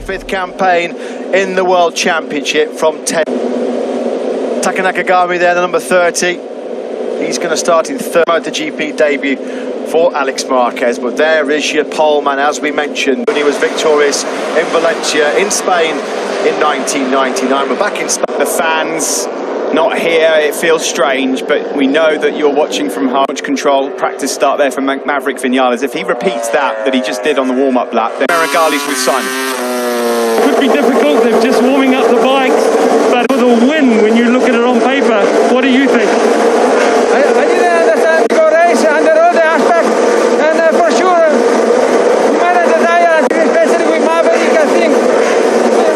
25th campaign in the World Championship from 10. Taka Nakagami there, the number 30. He's going to start in third MotoGP debut for Alex Marquez. But there is your poleman, as we mentioned, when he was victorious in Valencia in Spain in 1999. We're back in Spain. The fans not here, it feels strange, but we know that you're watching from home. Much control, practice start there from Maverick Vinales. If he repeats that he just did on the warm-up lap, then Maragali's with Simon. Could be difficult, they're just warming up the bikes, but for the win, when you look at it on paper, what do you think? I didn't understand the race and the road aspect, and for sure, we managed the tire, especially with Maverick. I think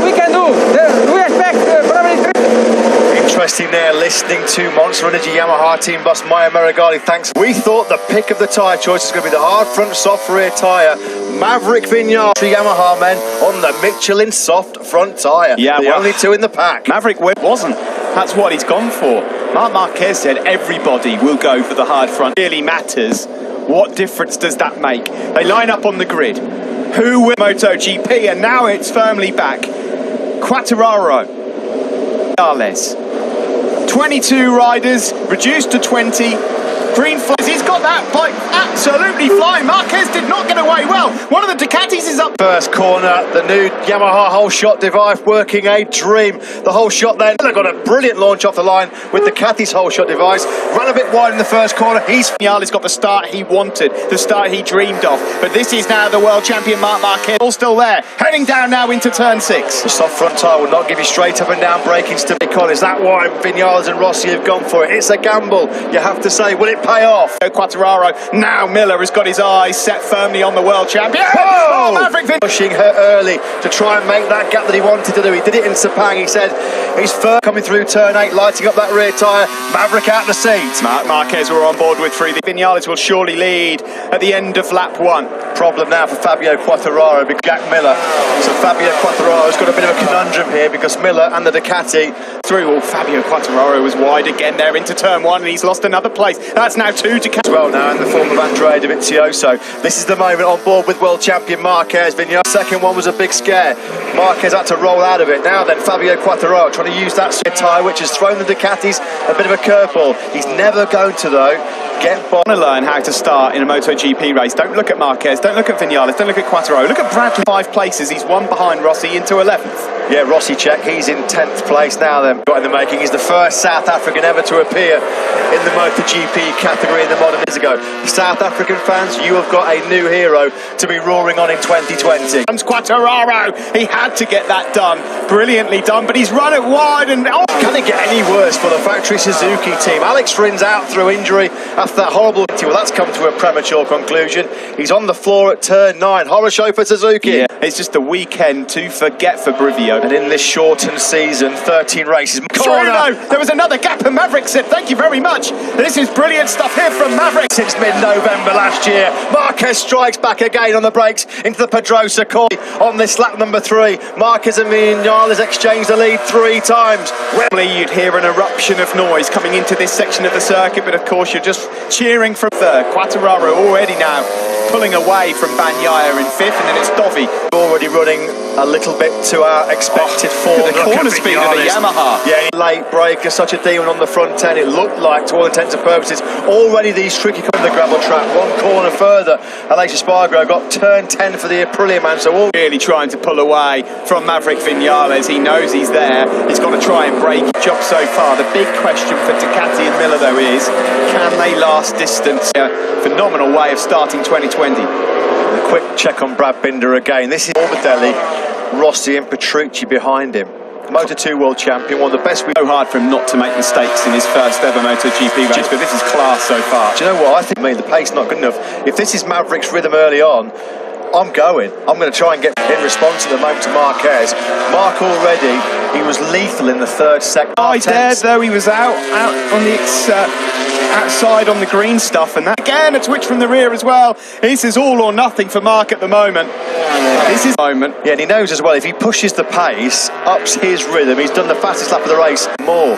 we can do. We expect probably 3. Interesting there, listening to Monster Energy Yamaha team boss Maya Maragali. Thanks. We thought the pick of the tyre choice is going to be the hard front, soft rear tyre. Maverick Vinales, Yamaha men on the Michelin soft front tyre. Yeah, the only two in the pack. Maverick wasn't. That's what he's gone for. Marc Marquez said everybody will go for the hard front. It really matters. What difference does that make? They line up on the grid. Who will MotoGP? And now it's firmly back. Quartararo. Vinales. 22 riders, reduced to 20. Green flags, he's got that bike absolutely flying. Marquez did not get away well. One of the Ducatis is up. First corner, the new Yamaha whole shot device working a dream. The whole shot then, they got a brilliant launch off the line with the Ducati's whole shot device. Ran a bit wide in the first corner. Vinales got the start he wanted, the start he dreamed of. But this is now the world champion Marc Marquez, all still there. Heading down now into turn 6. The soft front tyre will not give you straight up and down braking stability. Is that why Vinales and Rossi have gone for it? It's a gamble, you have to say. Will it pay off? Quartararo, now Miller has got his eyes set firmly on the world champion. Whoa! Oh, Maverick Pushing her early to try and make that gap that he wanted to do. He did it in Sepang. He said he's first coming through turn 8, lighting up that rear tyre. Maverick out the seat. Marc Marquez were on board with 3. Vinales will surely lead at the end of lap 1. Problem now for Fabio Quartararo, big Jack Miller. So Fabio Quartararo's got a bit of a conundrum here because Miller and the Ducati through. Well, Fabio Quartararo was wide again there into turn 1 and he's lost another place. That's now 2 Ducati. As well now in the form of Andrea Dovizioso. This is the moment on board with world champion Marquez. Vinales. Second one was a big scare. Marquez had to roll out of it. Now then, Fabio Quartararo trying to use that tyre, which has thrown the Ducatis a bit of a curveball. He's never going to, though, get by. Want to learn how to start in a MotoGP race. Don't look at Marquez, don't look at Vinales, don't look at Quartararo. Look at Bradley. 5 places, he's 1 behind Rossi into 11th. Yeah, Rossi check, he's in 10th place now then. Got in the making, he's the first South African ever to appear in the MotoGP category in the modern years ago. South African fans, you have got a new hero to be roaring on in 2020. Comes Quartararo, he had to get that done. Brilliantly done, but he's run it wide and... Oh. Can it get any worse for the factory Suzuki team? Alex Rin's out through injury after that horrible... Well, that's come to a premature conclusion. He's on the floor at turn 9. Horror show for Suzuki. Yeah, it's just a weekend to forget for Brivio. And in this shortened season, 13 races. Corner. There was another gap and Maverick said, thank you very much. This is brilliant stuff here from Maverick. Since mid-November last year, Marquez strikes back again on the brakes into the Pedrosa corner on this lap number 3. Marquez and Vinales exchanged the lead 3 times. Wembley, you'd hear an eruption of noise coming into this section of the circuit, but of course you're just cheering from third. Quartararo already now pulling away from Bagnaia in 5th, and then it's Dovi. Already running a little bit to our expected form. The corner speed of the Yamaha. Yeah, late breaker, such a demon on the front end. It looked like, to all intents and purposes, already these tricky on the gravel track. 1 corner further, Aleix Espargaro got turn 10 for the Aprilia man. So all really trying to pull away from Maverick Vinales. He knows he's there. He's got to try and break his job so far. The big question for Ducati and Miller, though, is can they last distance? Phenomenal way of starting 2020. A quick check on Brad Binder again. This is Morbidelli, Rossi and Petrucci behind him. Moto2 world champion, one of the best. So hard for him not to make mistakes in his first ever MotoGP race, but this is class so far. Do you know what? I mean, the pace not good enough. If this is Maverick's rhythm early on, I'm going. I'm going to try and get in response at the moment to Marquez. Mark already, he was lethal in the 3rd sector. Oh, he dared though, he was out on the outside on the green stuff, and that again a twitch from the rear as well. This is all or nothing for Mark at the moment. This is the moment. Yeah, and he knows as well, if he pushes the pace, ups his rhythm, he's done the fastest lap of the race more.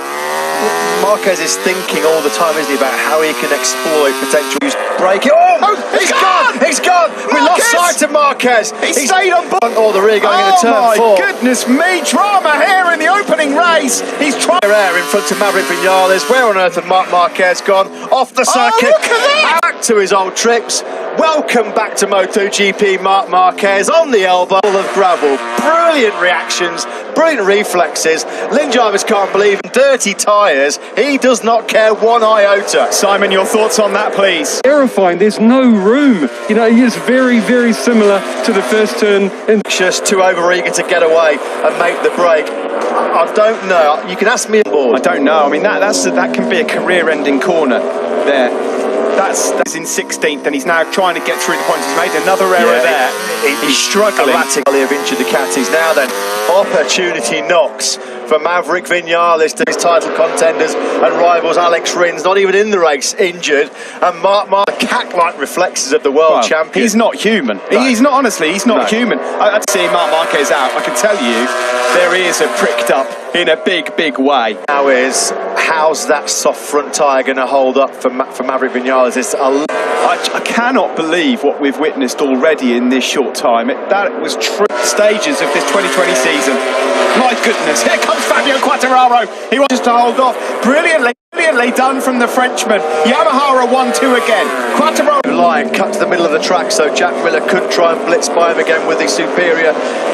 Marquez is thinking all the time, isn't he, about how he can exploit potential braking. Oh, he's gone! He's gone! We lost right to Marquez. He stayed on board. Or the rear going into turn 4. Oh my goodness me, drama here in the opening race. He's trying Air in front of Maverick Vinales. Where on earth had Marc Marquez gone? Off the circuit. look at that. Back to his old tricks. Welcome back to MotoGP, Marc Marquez on the elbow of gravel. Brilliant reactions, brilliant reflexes. Lynn Jarvis can't believe dirty tyres. He does not care one iota. Simon, your thoughts on that, please? Terrifying. There's no room. You know, he is very, very similar to the first turn. And Just too overeager to get away and make the break. I don't know. You can ask me on board. I don't know. I mean, that can be a career-ending corner there. That's in 16th, and he's now trying to get through the points. He's made another error there. He's struggling. Erratically of injured Ducatis. Now then, opportunity knocks for Maverick Vinales to his title contenders and rivals Alex Rins, not even in the race, injured. And Mark cat-like reflexes of the world champion. He's not human. No. He's not, honestly, he's not human. I'd see Marc Marquez out. I can tell you, their ears are pricked up in a big, big way. Now is, how's that soft front tyre going to hold up for Maverick Vinales? I cannot believe what we've witnessed already in this short time. That was stages of this 2020 season. My goodness, here comes Fabio Quartararo. He wants to hold off. Brilliantly done from the Frenchman. Yamaha are 1-2 again. Quartararo. Line cut to the middle of the track, so Jack Miller couldn't try and blitz by him again with the superior.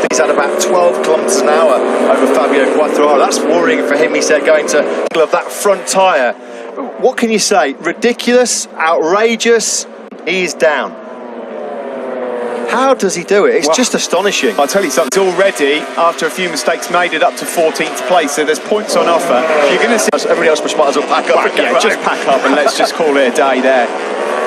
He's had about 12 kilometres an hour over Fabio Quartararo. That's worrying for him, he said, going to of that front tyre. What can you say? Ridiculous, outrageous. He's down. How does he do it? It's just astonishing. I'll tell you something, already, after a few mistakes, made it up to 14th place, so there's points on offer. You're going to see... Everybody else might as well pack up. Just pack up and let's just call it a day there.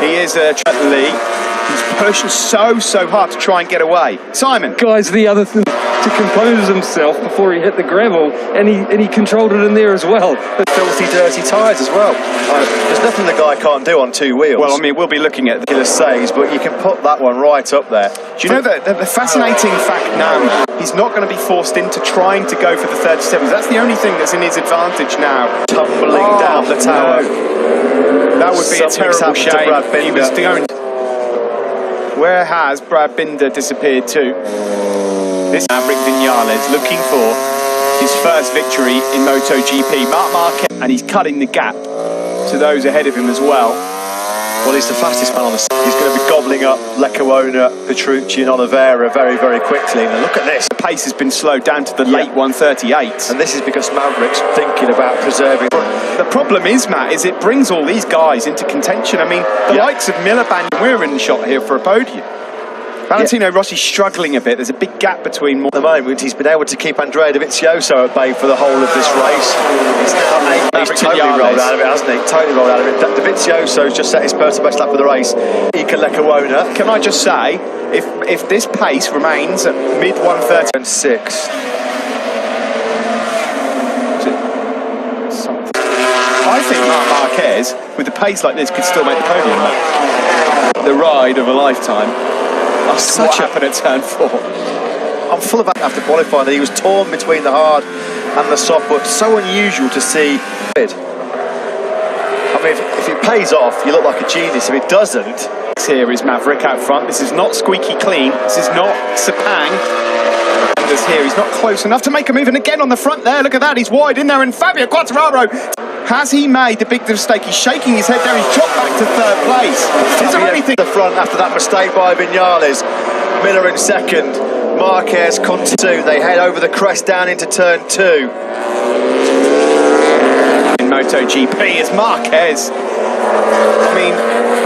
He is he's pushing so hard to try and get away. Simon. guys, the other thing to compose himself before he hit the gravel, and he controlled it in there as well. Filthy, dirty tyres as well. There's nothing the guy can't do on two wheels. Well, I mean, we'll be looking at the saves, but you can put that one right up there. Do you know that the fascinating fact now, he's not going to be forced into trying to go for the 37s. That's the only thing that's in his advantage now. Tumbling down the tower. No. That would be a terrible shame. He was going. Where has Brad Binder disappeared to? This Maverick Vinales looking for his first victory in MotoGP. Marc Marquez, and he's cutting the gap to those ahead of him as well. Well, he's the fastest man on the side. He's going to be gobbling up Leccuona, Petrucci and Oliveira very, very quickly. Now look at this. The pace has been slowed down to the late 138. And this is because Maverick's thinking about preserving. The problem is, Matt, is it brings all these guys into contention. I mean, the likes of Miliband, we're in the shot here for a podium. Valentino Rossi's struggling a bit. There's a big gap between more. At the moment, he's been able to keep Andrea Dovizioso at bay for the whole of this race. He's now he's totally rolled out of it, hasn't he? Totally rolled out of it. Dovizioso's just set his personal best lap of the race. Ika Leccuona. Can I just say, if this pace remains at mid 130 and 6. I think Marc Marquez, with a pace like this, could still make the podium. The ride of a lifetime. What happened at turn 4? I'm full of after qualifying that he was torn between the hard and the soft, but so unusual to see. I mean, if it pays off, you look like a genius. If it doesn't, here is Maverick out front. This is not squeaky clean. This is not Sepang. And this here, he's not close enough to make a move. And again on the front there, look at that. He's wide in there. And Fabio Quartararo, has he made the big mistake? He's shaking his head there. He's dropped back to 3rd place. Is there anything? The front after that mistake by Vinales. Miller in 2nd. Marquez continue. They head over the crest down into turn 2. In MotoGP is Marquez. I mean,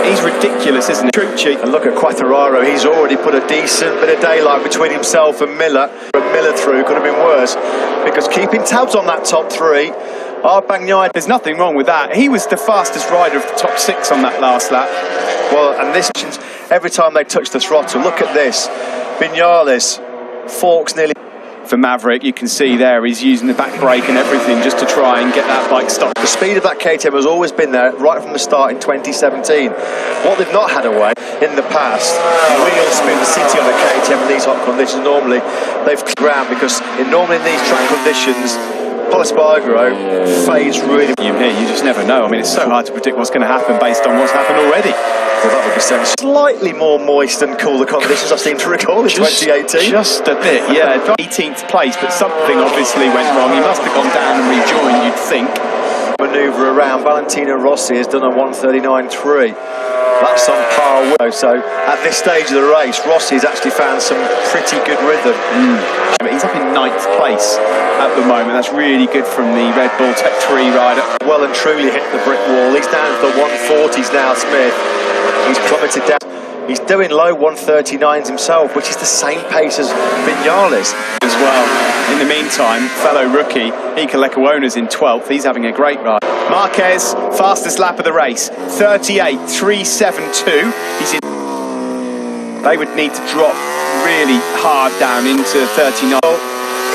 he's ridiculous, isn't he? Petrucci. And look at Quartararo. He's already put a decent bit of daylight between himself and Miller. Miller through could have been worse, because keeping tabs on that top 3. There's nothing wrong with that. He was the fastest rider of the top 6 on that last lap. Well, and this, every time they touch the throttle, look at this. Vinales forks nearly. For Maverick, you can see there he's using the back brake and everything just to try and get that bike stopped. The speed of that KTM has always been there right from the start in 2017. What they've not had away in the past, wheel spin the city on a KTM in these hot conditions. Normally they've ground, because normally in these track conditions, Espargaro fades really. You just never know. I mean, it's so hard to predict what's going to happen based on what's happened already. Well, that would be slightly more moist and cooler conditions I seem to recall in 2018. Just a bit, yeah. 18th place, but something obviously went wrong. He must have gone down and rejoined, you'd think. Manoeuvre around. Valentino Rossi has done a 1:39.3. That's on par with. So at this stage of the race, Rossi's actually found some pretty good rhythm. He's up in 9th place at the moment. That's really good from the Red Bull Tech 3 rider. Well and truly hit the brick wall. He's down to the 140s now, Smith. He's plummeted down. He's doing low 139s himself, which is the same pace as Vinales as well. In the meantime, fellow rookie Iker Lecuona's in 12th. He's having a great ride. Marquez, fastest lap of the race, 38.372. He's in. They would need to drop really hard down into 39. Well,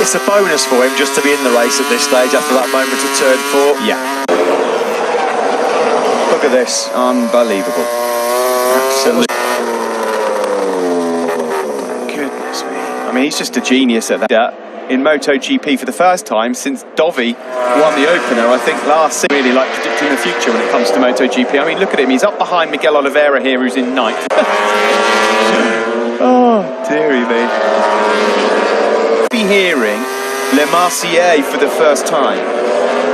it's a bonus for him just to be in the race at this stage after that moment of turn 4. Yeah. Look at this. Unbelievable. Absolutely. Goodness me. I mean, he's just a genius at that. In MotoGP for the first time since Dovi won the opener, I think last season. Really like predicting the future when it comes to MotoGP. I mean, look at him. He's up behind Miguel Oliveira here, who's in 9th. Oh, dearie me. Be hearing Le Marseillaise for the first time.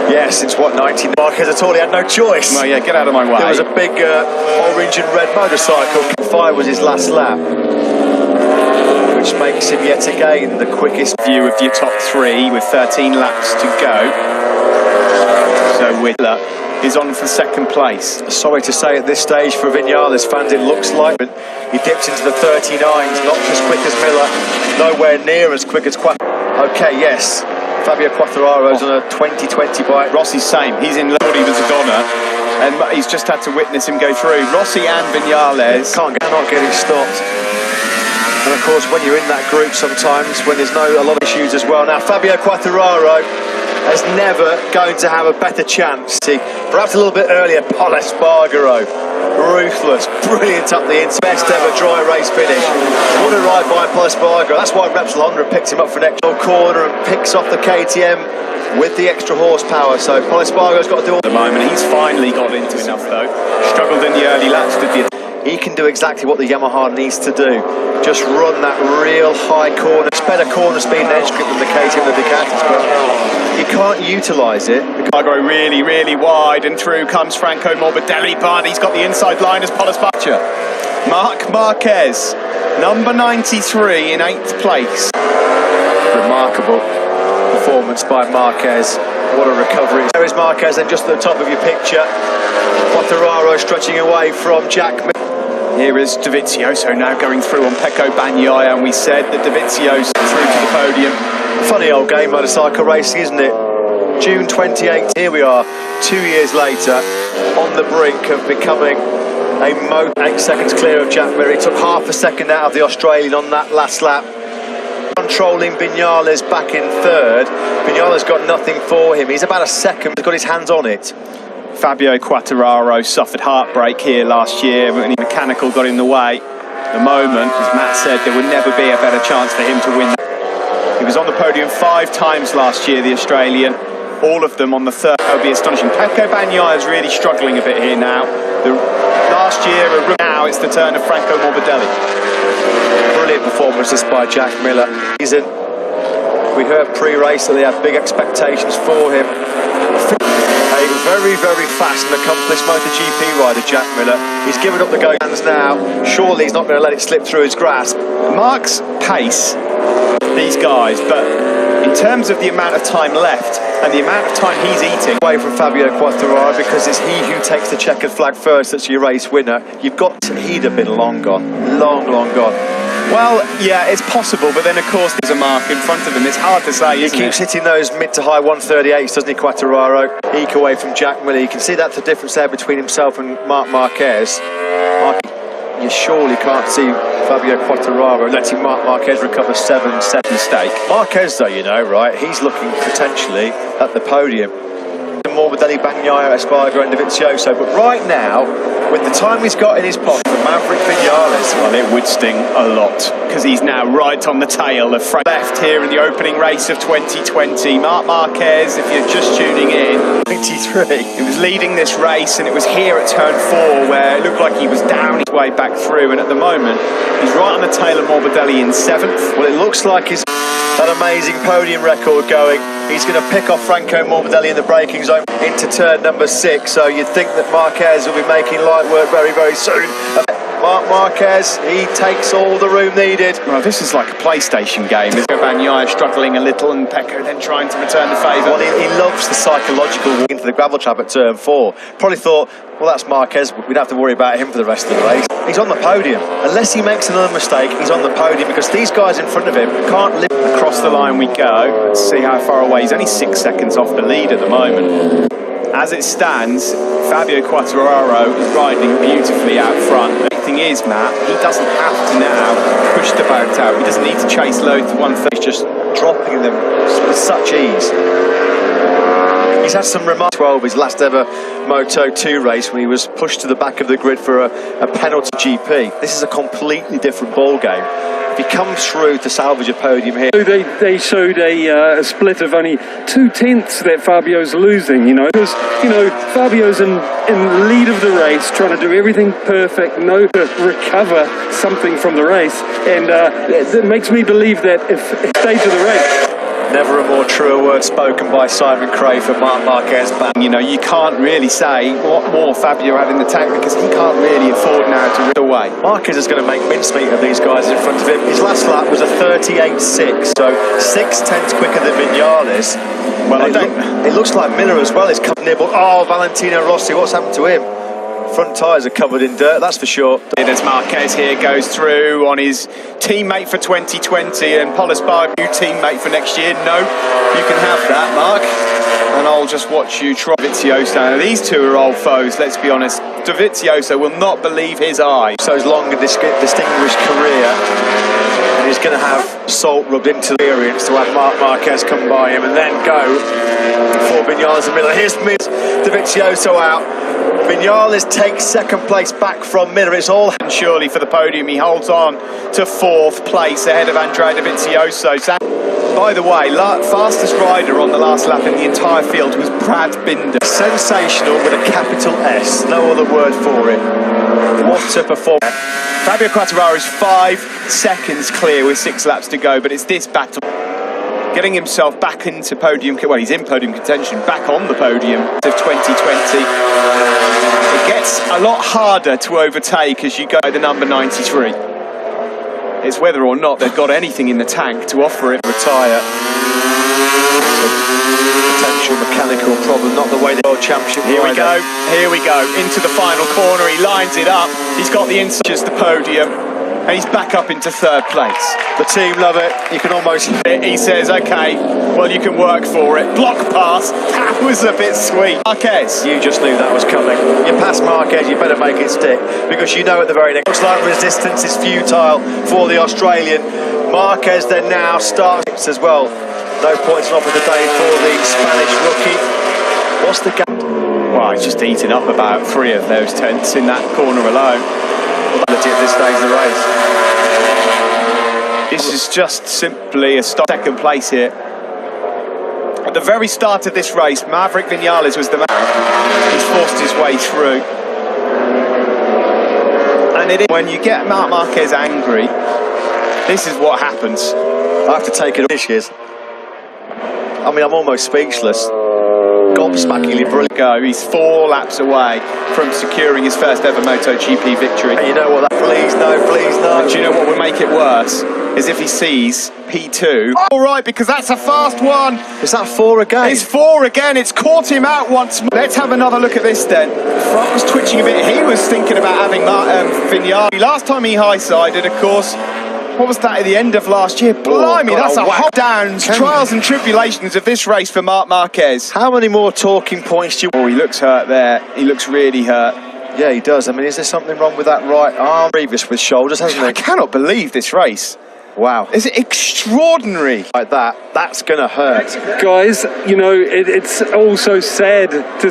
Yes, since what, 19? Marquez at all, he had no choice. Well, yeah, get out of my way. There was a big orange and red motorcycle. 5 was his last lap, which makes him yet again the quickest. View of your top 3 with 13 laps to go. So Whitler is on for 2nd place. Sorry to say at this stage for Vinales fans, it looks like he dips into the 39s, not as quick as Miller, nowhere near as quick as Okay, yes. Fabio Quartararo's on a 2020 bike. Rossi's same. He's in. Thought he was a goner, and he's just had to witness him go through. Rossi and Vinales cannot get it stopped. And of course, when you're in that group, sometimes when there's a lot of issues as well. Now, Fabio Quartararo is never going to have a better chance. Perhaps a little bit earlier, Pol Espargaro. Ruthless, brilliant up the inside. Best ever dry race finish. What a ride by Pol Espargaro. That's why Repsol Honda picked him up for an extra corner and picks off the KTM with the extra horsepower. So Pol Espargaro's got to do all. At the moment, he's finally got into enough though. Struggled in the early laps, did he? He can do exactly what the Yamaha needs to do. Just run that real high corner. It's better corner speed and edge grip than the KTM and the Ducatis, but he can't utilise it. Espargaro really, really wide, and through comes Franco Morbidelli, but he's got the inside line as Pol Espargaro. Marc Marquez, number 93 in 8th place. Remarkable performance by Marquez. What a recovery. There is Marquez, and just at the top of your picture, Quartararo stretching away from Jack. Here is Dovizioso now going through on Pecco Bagnaia, and we said that Dovizioso through to the podium. Funny old game, motorcycle racing, isn't it? June 28, here we are, 2 years later, on the brink of becoming a 8 seconds clear of Jack Miller. He took half a second out of the Australian on that last lap. Controlling Vinales back in 3rd. Vinales got nothing for him. He's about a second, he's got his hands on it. Fabio Quartararo suffered heartbreak here last year when the mechanical got in the way. The moment, as Matt said, there would never be a better chance for him to win. He was on the podium 5 times last year, the Australian, all of them on the 3rd. That would be astonishing. Pecco Bagnaia is really struggling a bit here now. Last year, now it's the turn of Franco Morbidelli. Brilliant performances by Jack Miller. We heard pre-race that they had big expectations for him. A very, very fast and accomplished MotoGP rider, Jack Miller. He's given up the go hands now. Surely he's not going to let it slip through his grasp. Mark's pace, these guys, but in terms of the amount of time left and the amount of time he's eating away from Fabio Quartararo, because it's he who takes the checkered flag first that's your race winner. He'd have been long gone, long gone. Well, yeah, it's possible, but then of course there's a mark in front of him. It's hard to say, isn't it? He keeps hitting those mid to high 138s, doesn't he, Quartararo? Eke away from Jack Miller. You can see that's the difference there between himself and Marc Marquez. You surely can't see Fabio Quartararo letting Marc Marquez recover 7-7 mistake. Marquez, though, you know, right, he's looking potentially at the podium. Morbidelli, Bagnaia, Espargaro and Dovizioso. But right now, with the time he's got in his pocket for Maverick Vinales, well, it would sting a lot, because he's now right on the tail of Frank left here in the opening race of 2020. Marc Marquez, if you're just tuning in, 93. He was leading this race, and it was here at turn 4 where it looked like he was down his way back through, and at the moment he's right on the tail of Morbidelli in 7th. Well, it looks like he's that amazing podium record going. He's going to pick off Franco Morbidelli in the braking zone into turn number 6, so you'd think that Marquez will be making light work very, very soon. Marc Marquez, he takes all the room needed. Well, this is like a PlayStation game. Bagnaia struggling a little, and Pecco then trying to return the favour. Well, he loves the psychological walk into the gravel trap at turn 4. Probably thought, well, that's Marquez, we'd have to worry about him for the rest of the race. He's on the podium. Unless he makes another mistake, he's on the podium, because these guys in front of him can't live. Across the line we go. Let's see how far away. He's only 6 seconds off the lead at the moment. As it stands, Fabio Quartararo is riding beautifully out front. The thing is, Matt, he doesn't have to now push the boat out. He doesn't need to chase loads to 130. He's just dropping them with such ease. He's had some remarks. 12, his last ever Moto2 race, when he was pushed to the back of the grid for a penalty GP. This is a completely different ball game. If he comes through to salvage a podium here. They showed a split of only 2/10 that Fabio's losing, you know, because, you know, Fabio's in lead of the race, trying to do everything perfect, to recover something from the race, and it makes me believe that if stage of the race. Never a more truer word spoken by Simon Cray for Marc Marquez. You know, you can't really say what more Fabio had in the tank, because he can't really afford now to rip away. Marquez is going to make mincemeat of these guys in front of him. His last lap was a 38.6, so 6/10 quicker than Vinales. Well, it looks like Miller as well is nibbled. Oh, Valentino Rossi, what's happened to him? Front tyres are covered in dirt, that's for sure. As Marquez here goes through on his teammate for 2020, and Paul Espargaro, new teammate for next year. No, you can have that, Mark. And I'll just watch you try Dovizioso. Now, these two are old foes, let's be honest. Dovizioso will not believe his eyes. So his long and distinguished career, and he's going to have salt rubbed into the experience to have Marc Marquez come by him and then go for Vinales and Miller. Here's Dovizioso out. Vinales takes second place back from Miller. It's all and surely for the podium. He holds on to 4th place ahead of Andrea Dovizioso. By the way, fastest rider on the last lap in the entire field was Brad Binder. Sensational with a capital S, no other word for it. What a performance. Fabio Quartararo is 5 seconds clear with 6 laps to go, but it's this battle. Getting himself back into podium, well, he's in podium contention, back on the podium of 2020. It gets a lot harder to overtake as you go the number 93. It's whether or not they've got anything in the tank to offer it. Retire. Potential mechanical problem, not the way the World Championship. Here we go, into the final corner. He lines it up. He's got the inside, just the podium. And he's back up into 3rd place. The team love it. You can almost... He says, OK, well, you can work for it. Block pass. That was a bit sweet. Marquez. You just knew that was coming. You pass Marquez, you better make it stick, because you know at the very next... Looks like resistance is futile for the Australian. Marquez then now starts as well. No points off of the day for the Spanish rookie. What's the gap? Well, he's just eaten up about 3 of those tenths in that corner alone. At this stage of the race. This is just simply a second place here. At the very start of this race, Maverick Vinales was the man. He's forced his way through. And it is when you get Marc Marquez angry, this is what happens. I have to take it dishes. I mean, I'm almost speechless. Gobsmackingly brilliant. He's 4 laps away from securing his first ever MotoGP victory. And you know what? Please no, please no. And do you know what would make it worse? Is if he sees P2. All right, because that's a fast one. Is that 4 again? It's 4 again. It's caught him out once more. Let's have another look at this then. Front was twitching a bit. He was thinking about having Vinales. Last time he high-sided, of course. What was that at the end of last year? Blimey, God, that's a hot downs, trials and tribulations of this race for Marc Marquez. How many more talking points do you... Oh, he looks hurt there. He looks really hurt. Yeah, he does. I mean, is there something wrong with that right arm? Previous with shoulders, hasn't he? I cannot believe this race. Wow. It's extraordinary. Like that, that's going to hurt. Guys, you know, it's also sad to...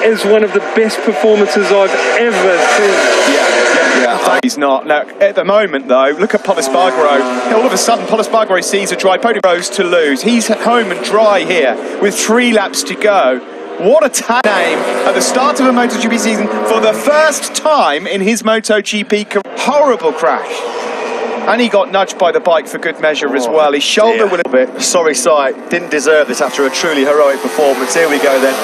Is one of the best performances I've ever seen. Yeah. He's not. Now, at the moment, though, look at Pol Espargaro. All of a sudden, Pol Espargaro sees a dry podium, goes to lose. He's home and dry here with 3 laps to go. What a name at the start of a MotoGP season for the first time in his MotoGP career. Horrible crash. And he got nudged by the bike for good measure as well. His shoulder will... Sorry, sight. Didn't deserve this after a truly heroic performance. Here we go then.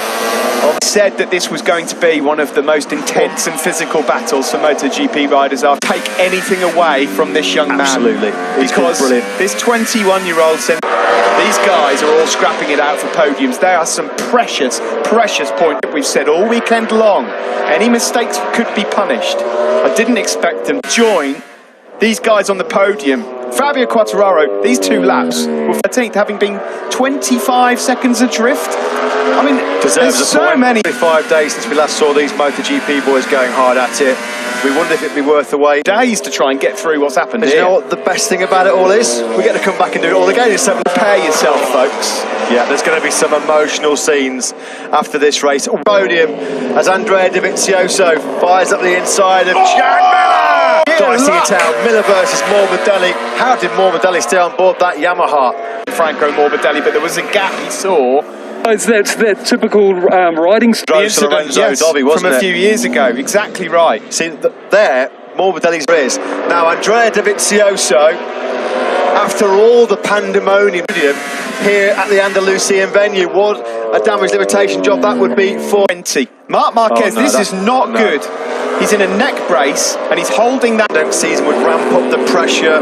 Said that this was going to be one of the most intense and physical battles for MotoGP riders. I'll take anything away from this young man. Absolutely. Because this 21-year-old said these guys are all scrapping it out for podiums. They are some precious, precious points that we've said all weekend long. Any mistakes could be punished. I didn't expect them to join these guys on the podium. Fabio Quartararo, these 2 laps were 13th, having been 25 seconds adrift. I mean, deserves there's a point. so many. 5 days since we last saw these MotoGP boys going hard at it. We wondered if it'd be worth the wait. Days to try and get through what's happened And here. you know what the best thing about it all is? We get to come back and do it all again. Prepare yourself, folks. Yeah, there's going to be some emotional scenes after this race. Podium as Andrea Dovizioso fires up the inside of Jan Miller. Dicing it out. Miller versus Morbidelli. How did Morbidelli stay on board that Yamaha? Franco Morbidelli, but there was a gap he saw. It's that typical riding style. Drove to Lorenzo Dobby, wasn't from a it? few years ago. Exactly right. See, there, Morbidelli's is. Now, Andrea Dovizioso, after all the pandemonium here at the Andalusian venue, what a damage limitation job that would be for 20. Marc Marquez, this is not good. He's in a neck brace and he's holding that. Season would ramp up the pressure,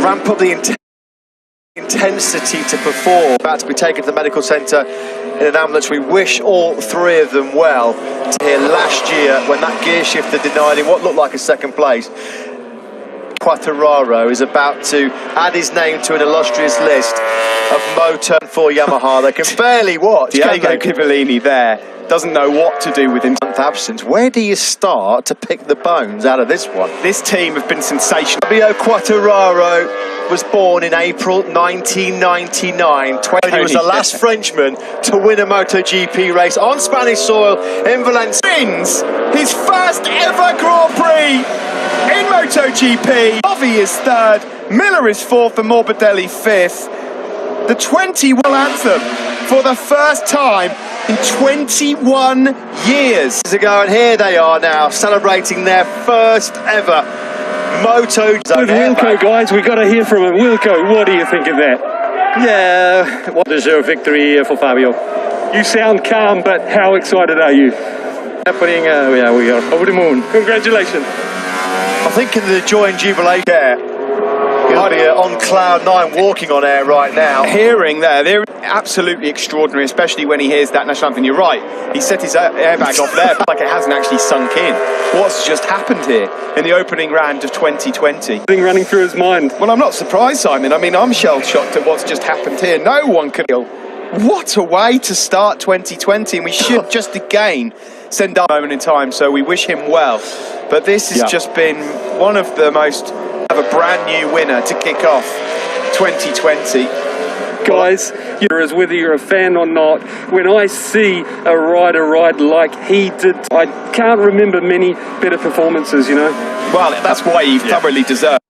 ramp up the intensity to perform. About to be taken to the medical centre in an ambulance. We wish all 3 of them well. Here last year, when that gear shifter denied him what looked like a second place, Quartararo is about to add his name to an illustrious list of Moto for Yamaha. They can barely watch. Diego Cipollini there doesn't know what to do with him. Absence. Where do you start to pick the bones out of this one? This team have been sensational. Fabio Quartararo was born in April 1999. He was the last Frenchman to win a MotoGP race on Spanish soil in Valencia. Wins his first ever Grand Prix in MotoGP. Ovi is 3rd, Miller is 4th, and Morbidelli 5th. The 21 anthem for the first time in 21 years ago, and here they are now celebrating their first ever Moto. With Wilco, guys, we got to hear from him. Wilco, what do you think of that? Yeah, what a deserved victory for Fabio. You sound calm, but how excited are you? Happening, yeah, we are over the moon. Congratulations. I think in the joy and jubilation there, he'll be on cloud 9 walking on air right now. Hearing there, they're absolutely extraordinary, especially when he hears that national anthem. You're right, he set his airbag off there, but like it hasn't actually sunk in. What's just happened here in the opening round of 2020? Thing running through his mind. Well, I'm not surprised, Simon. I mean, I'm shell-shocked at what's just happened here. No one could... What a way to start 2020, and we should just again send our moment in time, so we wish him well. But this has just been one of the most... of a brand new winner to kick off 2020. Guys, whether you're a fan or not, when I see a rider ride like he did, I can't remember many better performances, you know. Well, that's why he thoroughly deserved